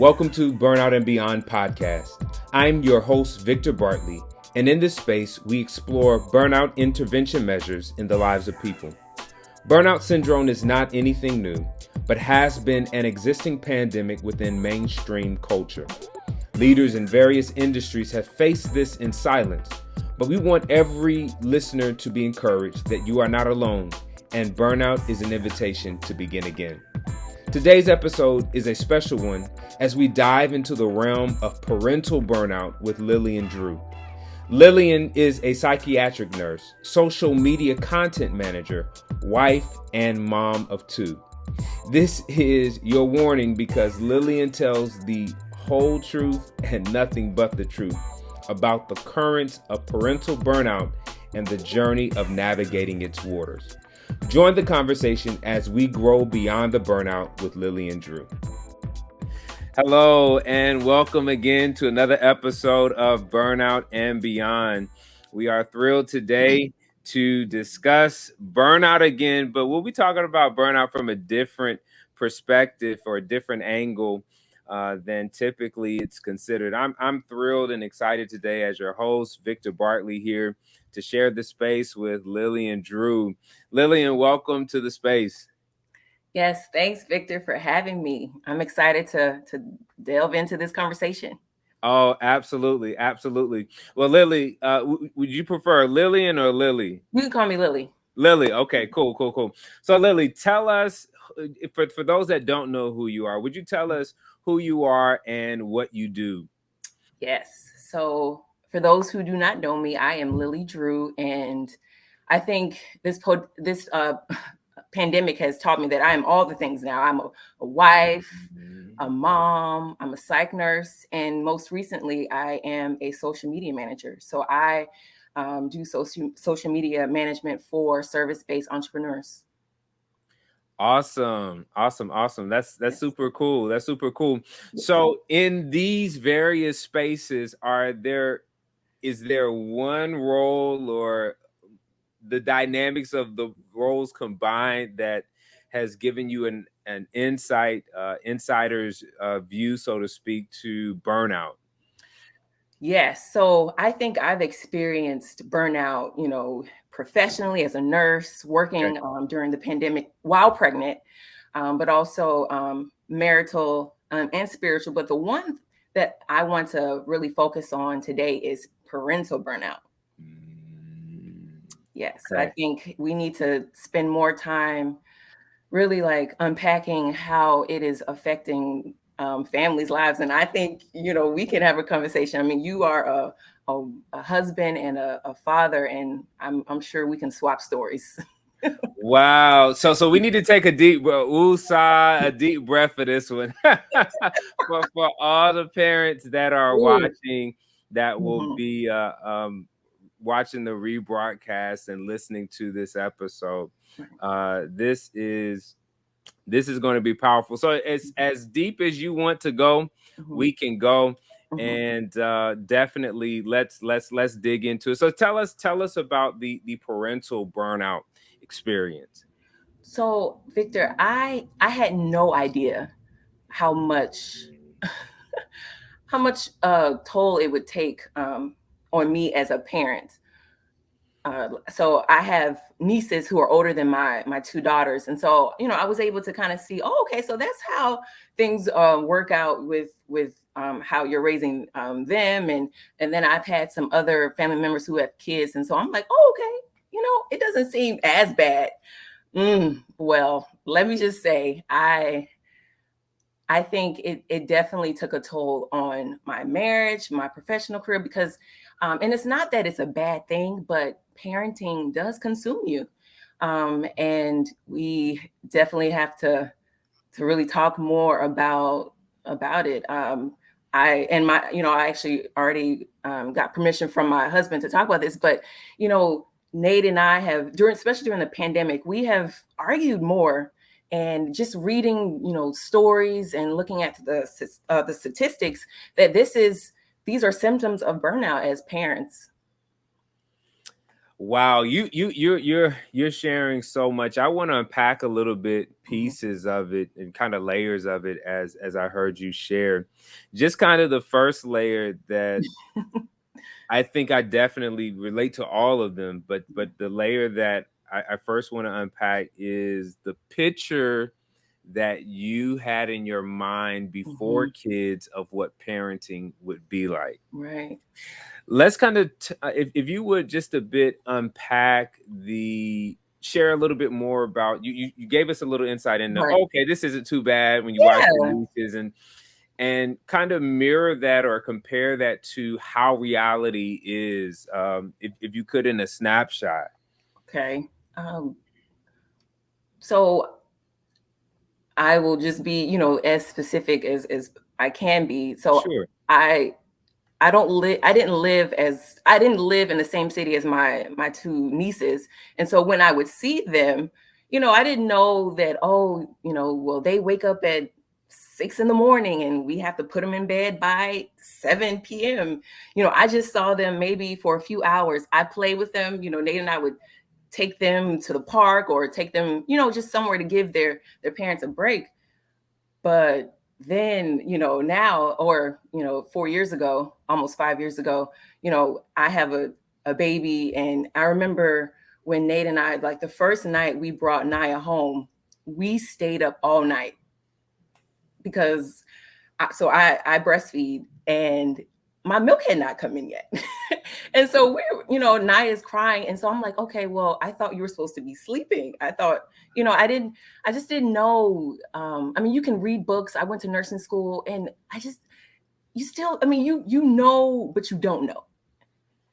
Welcome to Burnout and Beyond podcast. I'm your host, Victor Bartley, and in this space, we explore burnout intervention measures in the lives of people. Burnout syndrome is not anything new, but has been an existing pandemic within mainstream culture. Leaders in various industries have faced this in silence, but we want every listener to be encouraged that you are not alone, and burnout is an invitation to begin again. Today's episode is a special one as we dive into the realm of parental burnout with Lillian Drew. Lillian is a psychiatric nurse, social media content manager, wife, and mom of two. This is your warning because Lillian tells the whole truth and nothing but the truth about the currents of parental burnout and the journey of navigating its waters. Join the conversation as we grow beyond the burnout with Lillian Drew. Hello, and welcome again to another episode of Burnout and Beyond. We are thrilled today to discuss burnout again, but we'll be talking about burnout from a different perspective or a different angle than typically it's considered. I'm thrilled and excited today as your host, Victor Bartley, here to share the space with Lillian Drew. Lillian, welcome to the space. Yes, thanks, Victor, for having me. I'm excited to delve into this conversation. Oh, absolutely. Absolutely. Well, Lily, would you prefer Lillian or Lily? You can call me Lily. Lily. Okay, cool. So, Lily, tell us, for those that don't know who you are, would you tell us who you are and what you do? Yes. So, for those who do not know me, I am Lily Drew, and I think this pandemic has taught me that I am all the things now. I'm a wife, a mom, I'm a psych nurse, and most recently, I am a social media manager. So I do social media management for service-based entrepreneurs. Awesome. That's super cool. That's super cool. So, in these various spaces, is there one role or the dynamics of the roles combined that has given you an insider's view, so to speak, to burnout? Yes. So I think I've experienced burnout, professionally as a nurse, working during the pandemic while pregnant, but also marital and spiritual. But the one that I want to really focus on today is parental burnout. Yes, I think we need to spend more time really unpacking how it is affecting families' lives. And I think, we can have a conversation. I mean, you are a husband and a father, and I'm sure we can swap stories. Wow. So we need to take a deep breath for this one. for all the parents that are watching, that will be watching the rebroadcast and listening to this episode. This is going to be powerful. So it's as deep as you want to go, we can go. And definitely let's dig into it. So tell us about the parental burnout experience. So, Victor, I had no idea how much toll it would take on me as a parent. So I have nieces who are older than my two daughters, and so I was able to kind of see, okay, so that's how things work out with how you're raising them, and then I've had some other family members who have kids, and so I'm like, okay, it doesn't seem as bad. Well, let me just say, I think it definitely took a toll on my marriage, my professional career, because, and it's not that it's a bad thing, but parenting does consume you. And we definitely have to really talk more about it. I actually already got permission from my husband to talk about this, but, Nate and I have, especially during the pandemic, we have argued more. And just reading, stories and looking at the statistics, that these are symptoms of burnout as parents. Wow, you're sharing so much. I want to unpack a little bit Mhm. pieces of it and kind of layers of it as I heard you share. Just kind of the first layer that I think I definitely relate to all of them, but the layer that I first want to unpack is the picture that you had in your mind before Mhm. kids of what parenting would be like. Right. Let's kind of, if you would just a bit unpack share a little bit more about you gave us a little insight into, Right. okay, this isn't too bad when you watch the Yeah. nieces and kind of mirror that or compare that to how reality is, if you could in a snapshot. Okay. Um, so I will just be, as specific as I can be. So Sure. I I didn't live in the same city as my two nieces. And so when I would see them, I didn't know that, oh, well, they wake up at 6 in the morning and we have to put them in bed by 7 p.m. I just saw them maybe for a few hours. I play with them. Nate and I would take them to the park or take them, just somewhere to give their parents a break. But then, now, or, 4 years ago, almost 5 years ago, I have a baby. And I remember when Nate and I, like the first night we brought Naya home, we stayed up all night because I breastfeed and my milk had not come in yet. And so Naya's crying. And so I'm like, okay, well, I thought you were supposed to be sleeping. I thought, I just didn't know. I mean, you can read books. I went to nursing school and you still, I mean, but you don't know.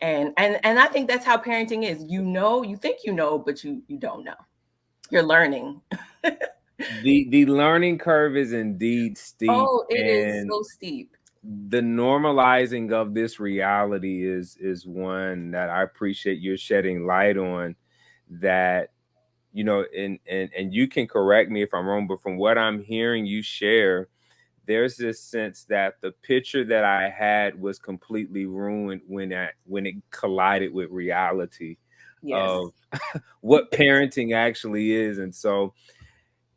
And I think that's how parenting is. You think but you don't know. You're learning. The learning curve is indeed steep, Oh, it is and so steep. the normalizing of this reality is one that I appreciate you're shedding light on. That, and you can correct me if I'm wrong, but from what I'm hearing you share, there's this sense that the picture that I had was completely ruined when it collided with reality Yes. of what parenting actually is. And so,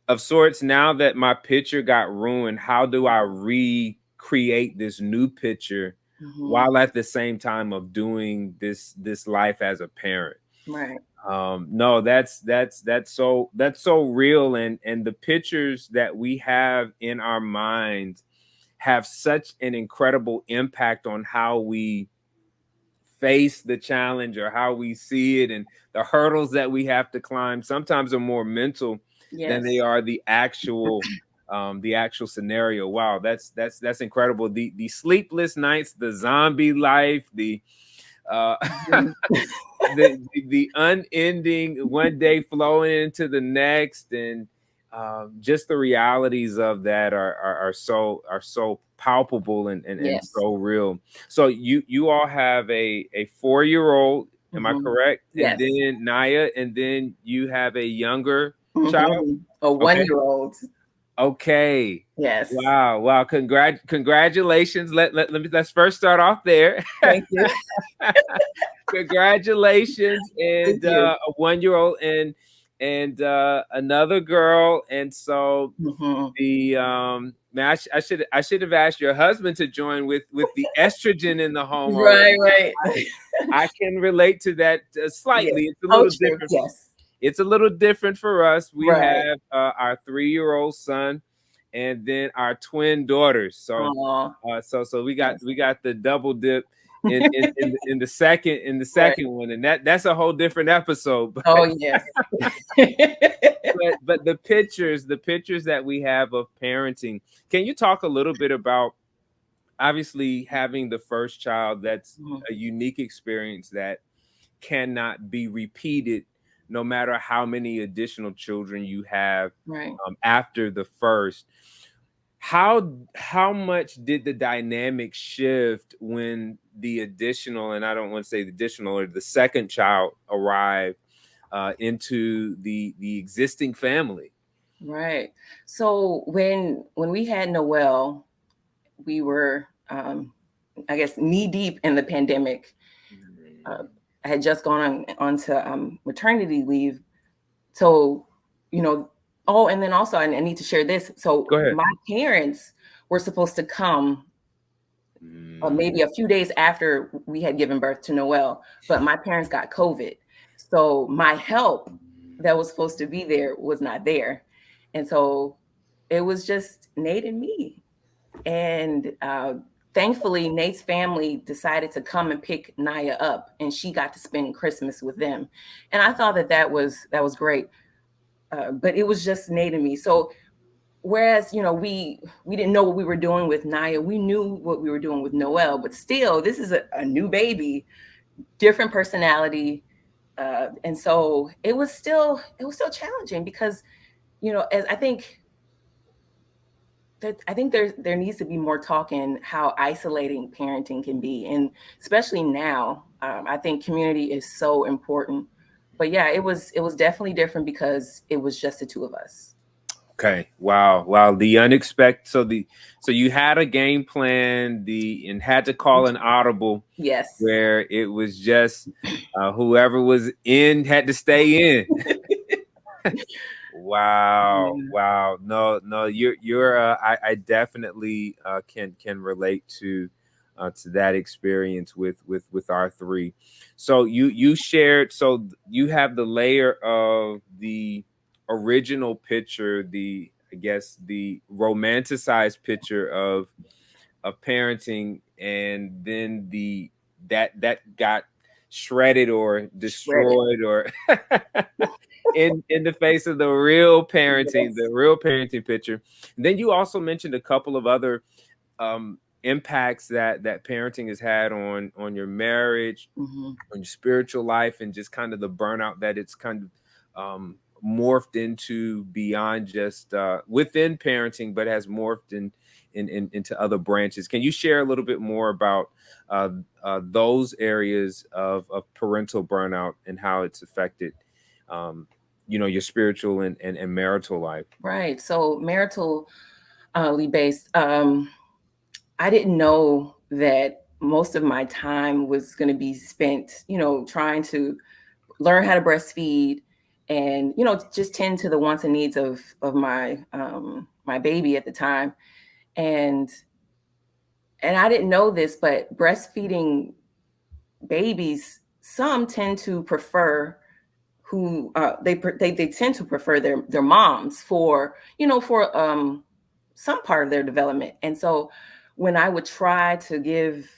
of sorts, now that my picture got ruined, how do I recreate this new picture Mhm. while at the same time of doing this life as a parent? Right. No, that's so real, and the pictures that we have in our minds have such an incredible impact on how we face the challenge or how we see it, and the hurdles that we have to climb sometimes are more mental than they Yes. are the actual scenario. Wow, that's incredible. The sleepless nights, the zombie life, uh Mhm. the unending one day flowing into the next, and just the realities of that are so palpable and Yes. so real. So you all have a 4-year-old, am I Mhm. correct? And Yes. then Naya, and then you have a younger child. Mhm. A Okay. 1-year-old. Okay. Yes. Wow. Wow. Congratulations. Let's first start off there. Thank you. Congratulations, Thank and you. a 1-year-old and another girl. And so Mhm. the man, I should have asked your husband to join with the estrogen in the home. Or Right, right. I can relate to that Yes. slightly. It's a Oh, little true. different. Yes. It's a little different for us. We Right. have our 3-year-old son, and then our twin daughters. So, Aw. so we got Yes. we got the double dip in the Right. second one, and that's a whole different episode. Oh, yes. But the pictures that we have of parenting. Can you talk a little bit about, obviously, having the first child? That's Mhm. a unique experience that cannot be repeated, no matter how many additional children you have Right. after the first. How much did the dynamic shift when the additional, and I don't want to say the additional, or the second child arrived into the existing family? Right. So when we had Noelle, we were I guess knee deep in the pandemic. I had just gone on to maternity leave. So, oh, and then also I need to share this. So Go ahead. my parents were supposed to come maybe a few days after we had given birth to Noel, but my parents got COVID. So my help that was supposed to be there was not there. And so it was just Nate and me. And thankfully, Nate's family decided to come and pick Naya up, and she got to spend Christmas with them. And I thought that was great. But it was just Nate and me. So whereas we didn't know what we were doing with Naya, we knew what we were doing with Noel, but still this is a new baby, different personality, and so it was still challenging because as I think there needs to be more talk in how isolating parenting can be, and especially now. I think community is so important, but yeah, it was definitely different because it was just the two of us. Okay. Wow. The unexpected. So you had a game plan, and had to call an audible. Yes. Where it was just whoever was in had to stay in. Wow. No. You're. I definitely can relate to that experience with our three. So you shared. So you have the layer of the original picture, the romanticized picture of parenting, and then that got shredded or destroyed or in the face of the real parenting, yes. the real parenting picture. And then you also mentioned a couple of other impacts that parenting has had on your marriage, on your spiritual life, and just kind of the burnout that it's kind of morphed into beyond just within parenting, but has morphed into other branches. Can you share a little bit more about those areas of parental burnout and how it's affected your spiritual and marital life? Right. So maritally based, I didn't know that most of my time was going to be spent, trying to learn how to breastfeed and, just tend to the wants and needs of my my baby at the time. And I didn't know this, but breastfeeding babies, some tend to prefer who they tend to prefer their moms for some part of their development. And so when I would try to give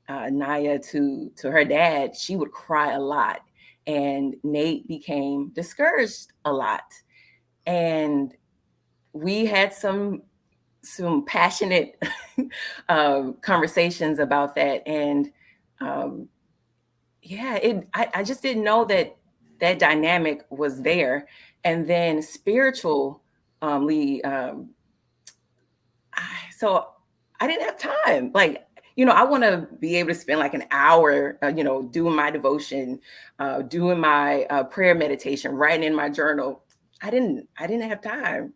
Naya to her dad, she would cry a lot, and Nate became discouraged a lot, and we had some passionate conversations about that. And yeah, I just didn't know that dynamic was there. And then spiritually, so I didn't have time. Like, I want to be able to spend like an hour, doing my devotion, doing my prayer meditation, writing in my journal. I didn't have time.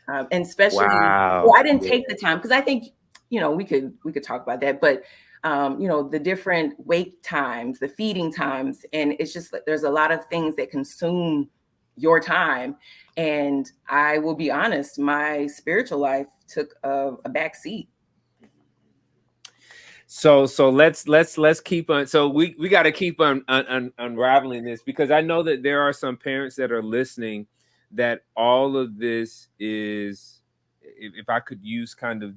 And especially, well, I didn't take the time because I think, we could talk about that, but the different wake times, the feeding times, and it's just like there's a lot of things that consume your time. And I will be honest, my spiritual life took a back seat. So let's keep on. So we got to keep on unraveling this, because I know that there are some parents that are listening that all of this is, if I could use kind of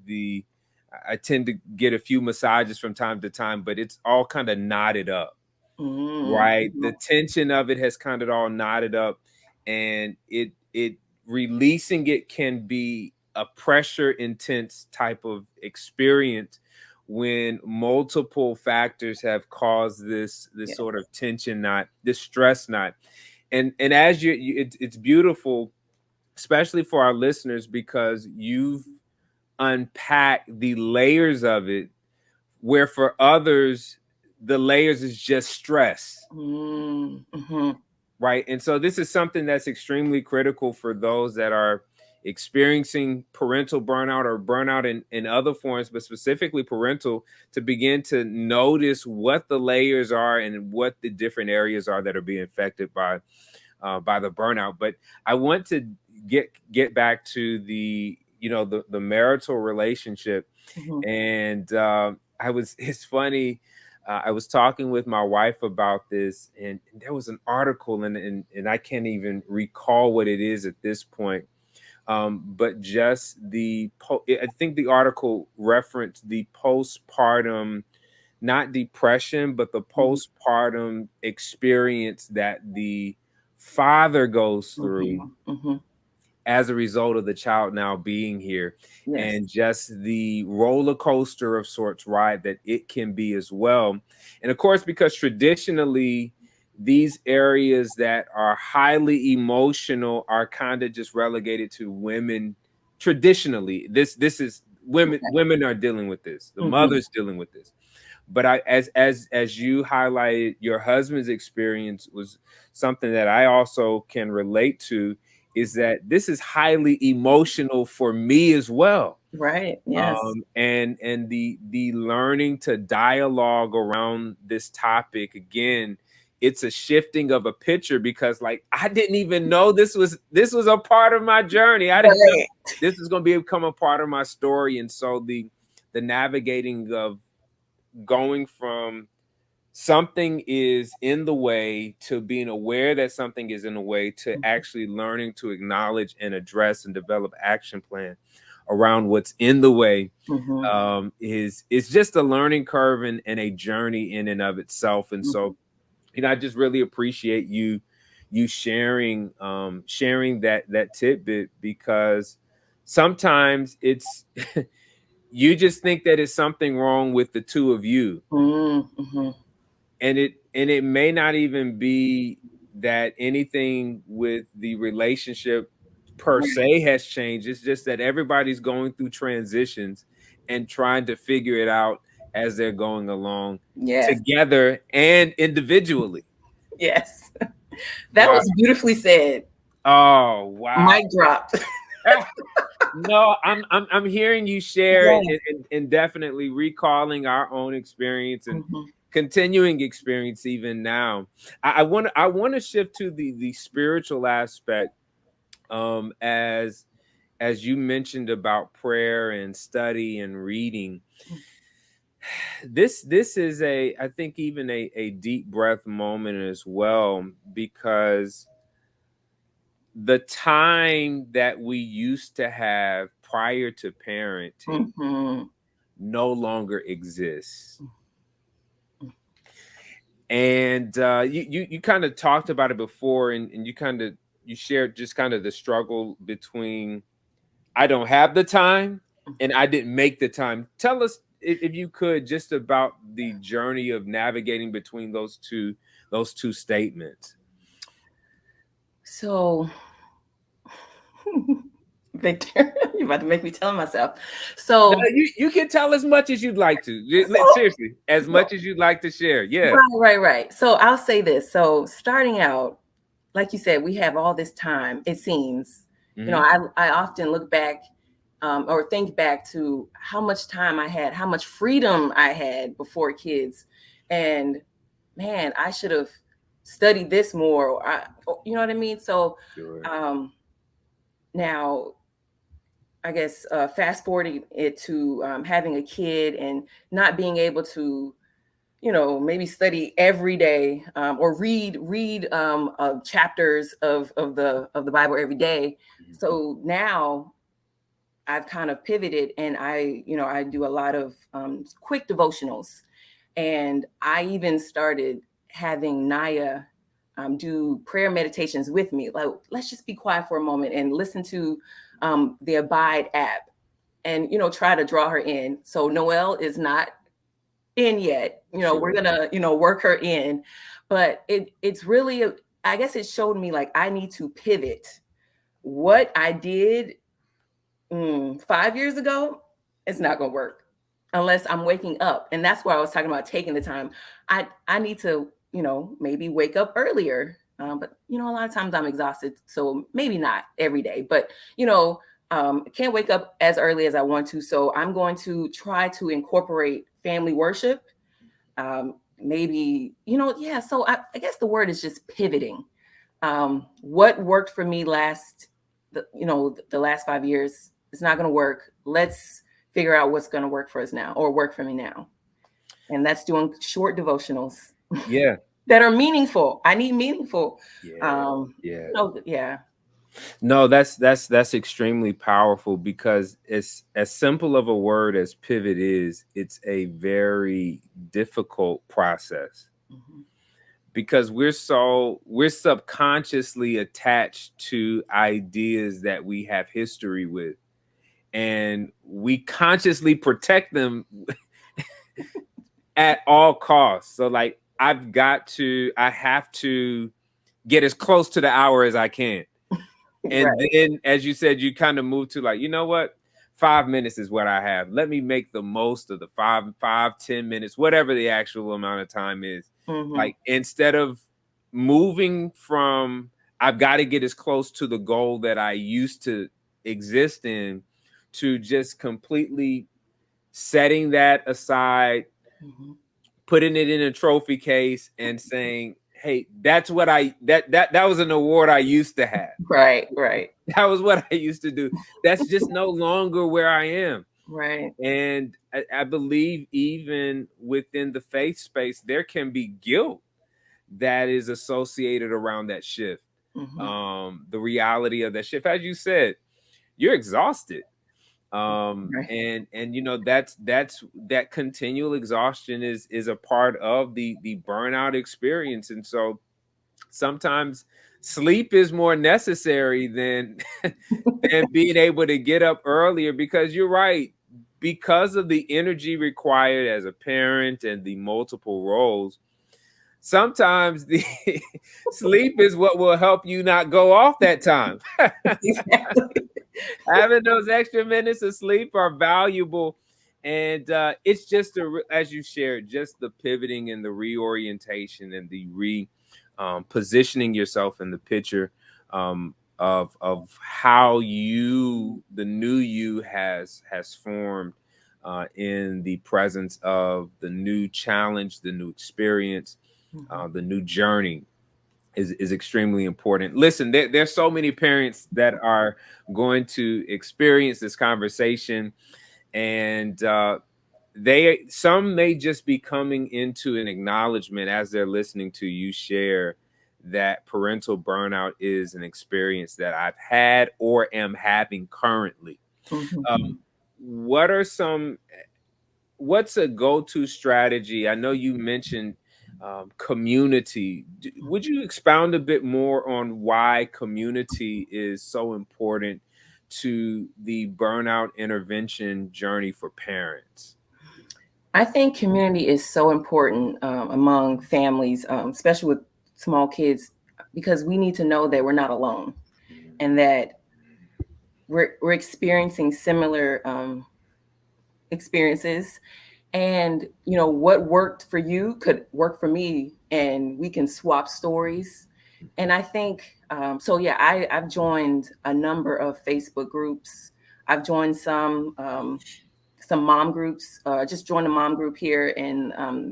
I tend to get a few massages from time to time, but it's all kind of knotted up, right? The tension of it has kind of all knotted up, and it releasing it can be a pressure intense type of experience when multiple factors have caused this sort of tension knot, this stress knot. And as it's beautiful, especially for our listeners, because you've unpacked the layers of it, where for others the layers is just stress. Right. And so this is something that's extremely critical for those that are experiencing parental burnout or burnout in other forms, but specifically parental, to begin to notice what the layers are and what the different areas are that are being affected by the burnout. But I want to get back to the the marital relationship. Mhm. And it's funny. I was talking with my wife about this, and there was an article, and I can't even recall what it is at this point. But just I think the article referenced the postpartum, not depression, but the Mhm. postpartum experience that the father goes through Mhm. Mhm. as a result of the child now being here, Yes. and just the roller coaster of sorts ride that it can be as well. And of course, because traditionally these areas that are highly emotional are kind of just relegated to women. Traditionally, this is Okay. women are dealing with this, the Mhm. mother's dealing with this. But as you highlighted, your husband's experience was something that I also can relate to, is that this is highly emotional for me as well. Right. Yes. And the learning to dialogue around this topic again, it's a shifting of a picture, because like I didn't even know this was a part of my journey. I didn't know Right. this is going to become a part of my story. And so the navigating of going from something is in the way to being aware that something is in the way to actually learning to acknowledge and address and develop action plan around what's in the way, Mhm. is just a learning curve and a journey in and of itself. And Mhm. so, I just really appreciate you sharing that tidbit, because sometimes it's you just think that it's something wrong with the two of you, Mhm. and it may not even be that anything with the relationship per Right. se has changed. It's just that everybody's going through transitions and trying to figure it out as they're going along, Yes. together and individually. Yes. That Wow. was beautifully said. Oh, wow. Mic dropped. No, I'm hearing you share it, Yes. and definitely recalling our own experience and Mhm. continuing experience even now. I want to shift to the spiritual aspect, as you mentioned about prayer and study and reading. This is I think even a deep breath moment as well, because the time that we used to have prior to parenting Mhm. no longer exists. And you kind of talked about it before, and you shared just kind of the struggle between, I don't have the time and I didn't make the time. Tell us, if you could, just about the journey of navigating between those two statements. So, Victor, you're about to make me tell myself. No, So, you can tell as much as you'd like to. so, Seriously, as so much as you'd like to share. Yeah. right. So I'll say this. So starting out, like you said, we have all this time, it seems. Hmm. I often look back, or think back to how much time I had, how much freedom I had before kids. And man, I should have studied this more. You know what I mean? So Sure. um, now, I guess, fast forwarding it to having a kid and not being able to, maybe study every day, or read chapters of the Bible every day. So now I've kind of pivoted, and I do a lot of quick devotionals, and I even started having Naya do prayer meditations with me. Like, let's just be quiet for a moment and listen to the Abide app, and try to draw her in. So Noelle is not in yet. We're Sure. gonna work her in, but it's really, I guess it showed me like I need to pivot. What I did 5 years ago, it's not gonna work unless I'm waking up, and that's why I was talking about taking the time. I need to maybe wake up earlier, but a lot of times I'm exhausted, so maybe not every day, but you know Can't wake up as early as I want to. So I'm going to try to incorporate family worship. Maybe, yeah. So I guess the word is just pivoting. What worked for me the last 5 years, it's not going to work. Let's figure out what's going to work for us now or work for me now. And that's doing short devotionals. Yeah. That are meaningful. I need meaningful. Yeah. Yeah. No, that's extremely powerful, because it's as simple of a word as pivot is, it's a very difficult process, Mm-hmm. because we're subconsciously attached to ideas that we have history with, and we consciously protect them at all costs. So like I have to get as close to the hour as I can. And Right. then, as you said, you kind of move to like, you know what? 5 minutes is what I have. Let me make the most of the 10 minutes, whatever the actual amount of time is. Mm-hmm. Like, instead of moving from, I've got to get as close to the goal that I used to exist in, to just completely setting that aside, Mm-hmm. putting it in a trophy case, and saying, hey, that's what that was an award I used to have. Right. That was what I used to do. That's just no longer where I am. Right. And I believe even within the faith space, there can be guilt that is associated around that shift. Mm-hmm. The reality of that shift, as you said, you're exhausted. Right. And that's that continual exhaustion is a part of the burnout experience. And so sometimes sleep is more necessary than than being able to get up earlier, because you're right, because of the energy required as a parent and the multiple roles, sometimes the sleep is what will help you not go off that time. Exactly. Having those extra minutes of sleep are valuable. And it's just as you shared, just the pivoting and the reorientation and the positioning yourself in the picture, of how the new you has formed in the presence of the new challenge, the new experience, Mm-hmm. the new journey is extremely important. Listen, there's so many parents that are going to experience this conversation, and some may just be coming into an acknowledgement as they're listening to you share that parental burnout is an experience that I've had or am having currently. Mm-hmm. Um, what are some what's a go-to strategy? I know you mentioned community. Would you expound a bit more on why community is so important to the burnout intervention journey for parents? I think community is so important among families, especially with small kids, because we need to know that we're not alone and that we're experiencing similar experiences. And what worked for you could work for me, and we can swap stories. And I think so. Yeah, I've joined a number of Facebook groups. I've joined some mom groups. Just joined a mom group here in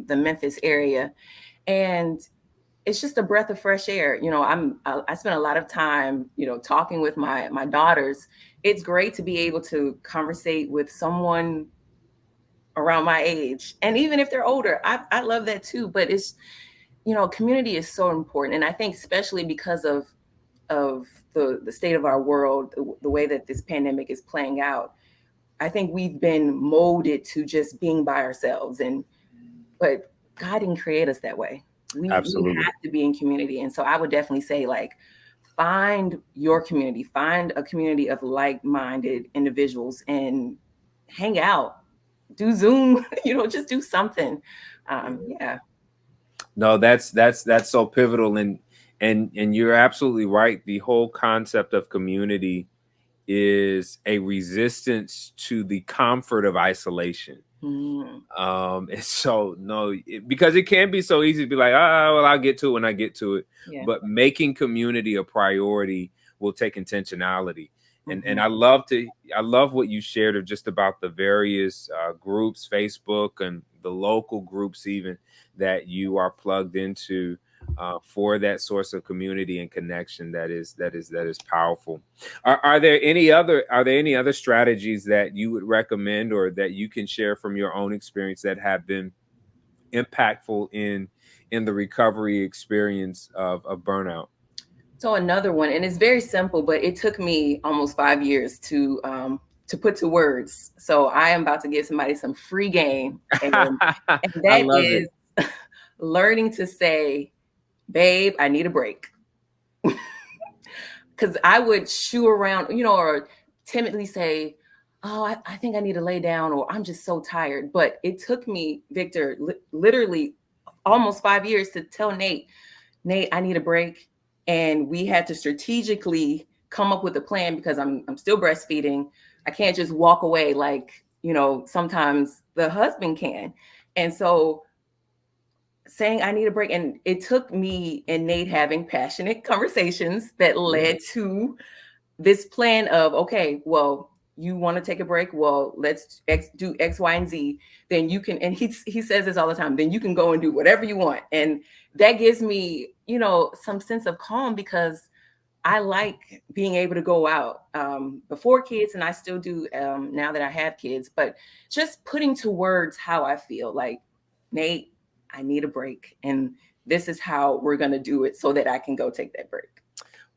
the Memphis area, and it's just a breath of fresh air. I spend a lot of time, talking with my daughters. It's great to be able to conversate with someone around my age, and even if they're older, I love that too. But it's community is so important, and I think especially because of the state of our world, the way that this pandemic is playing out. I think we've been molded to just being by ourselves, but God didn't create us that way. We Absolutely. have to be in community. And so I would definitely say, like, find your community, find a community of like-minded individuals and hang out, do Zoom, just do something. Yeah. No, that's so pivotal, and you're absolutely right. The whole concept of community is a resistance to the comfort of isolation. Mm, And so no, because it can be so easy to be like, well, I'll get to it when I get to it. yeah. But making community a priority will take intentionality. And I love what you shared of just about the various groups, Facebook and the local groups even that you are plugged into for that source of community and connection that is powerful. Are there any other strategies that you would recommend or that you can share from your own experience that have been impactful in the recovery experience of burnout? So another one, and it's very simple, but it took me almost 5 years to put to words. So I am about to give somebody some free game, and I that love is learning to say, "Babe, I need a break." Because I would shoo around, or timidly say, "Oh, I think I need to lay down," or "I'm just so tired." But it took me, Victor, literally almost 5 years to tell Nate, I need a break. And we had to strategically come up with a plan because I'm still breastfeeding. I can't just walk away like, sometimes the husband can. And so saying I need a break, and it took me and Nate having passionate conversations that led to this plan of, okay, well, you want to take a break? Well, let's do X, Y, and Z. Then you can, and he says this all the time, then you can go and do whatever you want. And that gives me, some sense of calm because I like being able to go out before kids, and I still do now that I have kids, but just putting to words how I feel like, Nate, I need a break. And this is how we're going to do it so that I can go take that break.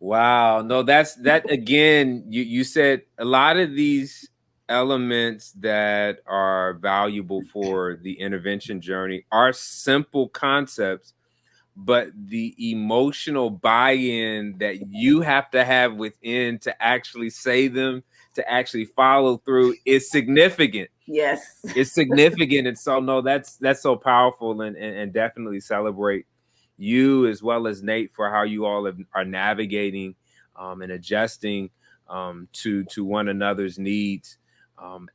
Wow. No, that again, you said a lot of these elements that are valuable for the intervention journey are simple concepts, but the emotional buy-in that you have to have within to actually say them, to actually follow through is significant. Yes. It's significant. And so, no, that's so powerful, and definitely celebrate you as well as Nate for how you all are navigating and adjusting to one another's needs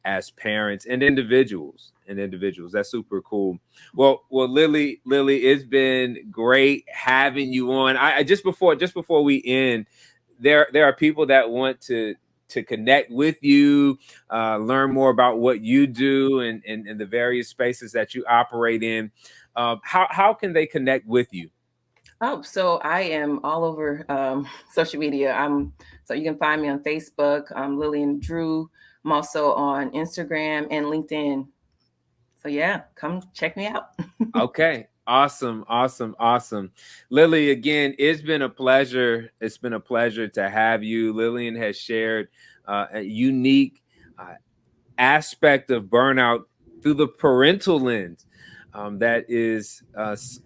as parents and individuals. That's super cool. Well, Lily, it's been great having you on. I just before we end, there are people that want to connect with you, learn more about what you do and the various spaces that you operate in. How can they connect with you? Oh, so I am all over social media. So you can find me on Facebook. I'm Lillian Drew. I'm also on Instagram and LinkedIn. So yeah, come check me out. Okay. Awesome. Lily, again, it's been a pleasure. It's been a pleasure to have you. Lillian has shared a unique aspect of burnout through the parental lens. That is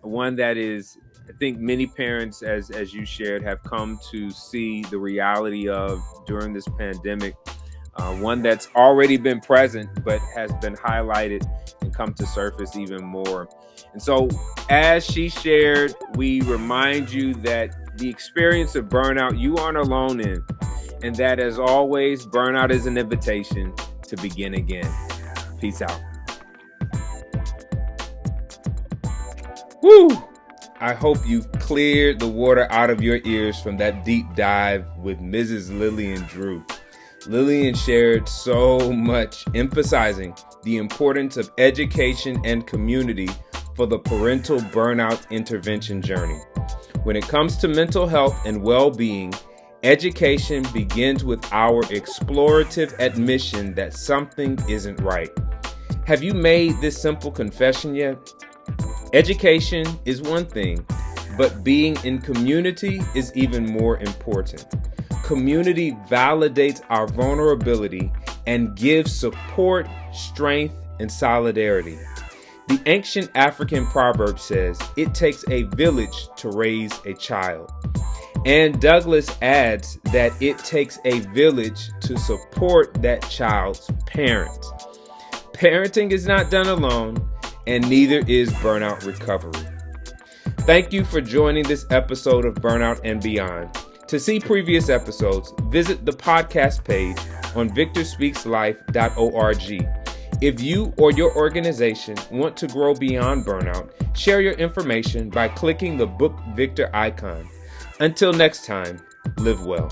one that is, I think many parents, as you shared, have come to see the reality of during this pandemic. One that's already been present, but has been highlighted and come to surface even more. And so, as she shared, we remind you that the experience of burnout you aren't alone in, and that as always, burnout is an invitation to begin again. Peace out. Woo! I hope you've cleared the water out of your ears from that deep dive with Mrs. Lillian Drew. Lillian shared so much, emphasizing the importance of education and community for the parental burnout intervention journey. When it comes to mental health and well-being, education begins with our explorative admission that something isn't right. Have you made this simple confession yet? Education is one thing, but being in community is even more important. Community validates our vulnerability and gives support, strength, and solidarity. The ancient African proverb says, "It takes a village to raise a child." And Douglas adds that it takes a village to support that child's parents. Parenting is not done alone, and neither is burnout recovery. Thank you for joining this episode of Burnout and Beyond. To see previous episodes, visit the podcast page on victorspeakslife.org. If you or your organization want to grow beyond burnout, share your information by clicking the Book Victor icon. Until next time, live well.